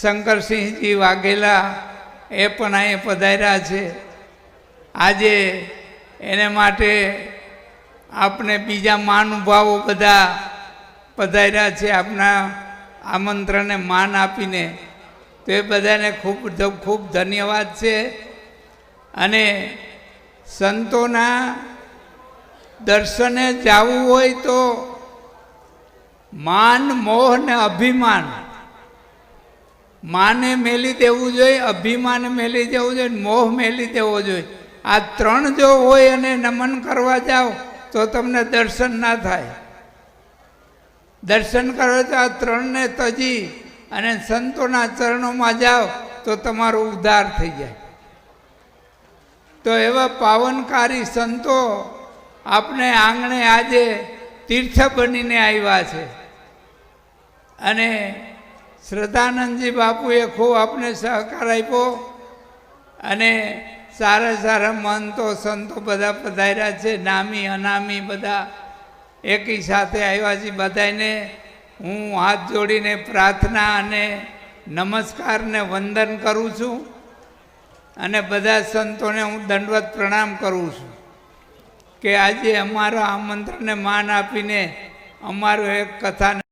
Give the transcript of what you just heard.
શંકરસિંહજી વાઘેલા એ પણ અહીં પધાર્યા છે. આજે એને માટે આપણે બીજા મહાનુભાવો બધા પધાર્યા છે આપના આમંત્રણને માન આપીને. તો એ બધાને ખૂબ ખૂબ ધન્યવાદ છે. અને સંતોના દર્શને જવું હોય તો માન, મોહ ને અભિમાન, માને મેલી દેવું જોઈએ, અભિમાન મેલી દેવું જોઈએ, મોહ મેલી દેવો જોઈએ. આ ત્રણ જો હોય અને નમન કરવા જાઓ તો તમને દર્શન ના થાય. દર્શન કરો તો આ ત્રણને તજી અને સંતોના ચરણોમાં જાઓ તો તમારો ઉદ્ધાર થઈ જાય. તો એવા પાવનકારી સંતો આપણે આંગણે આજે તીર્થ બનીને આવ્યા છે. અને શ્રદ્ધાનંદજી બાપુએ ખૂબ આપણે સહકાર આપ્યો. અને સારા સારા મહંતો સંતો બધા પધાર્યા છે, નામી અનામી બધા એકી સાથે આવ્યા છે. બધાને હું હાથ જોડીને પ્રાર્થના અને નમસ્કારને વંદન કરું છું. અને બધા સંતોને હું દંડવત પ્રણામ કરું છું કે આજે અમારા આમંત્રણને માન આપીને અમારું એક કથા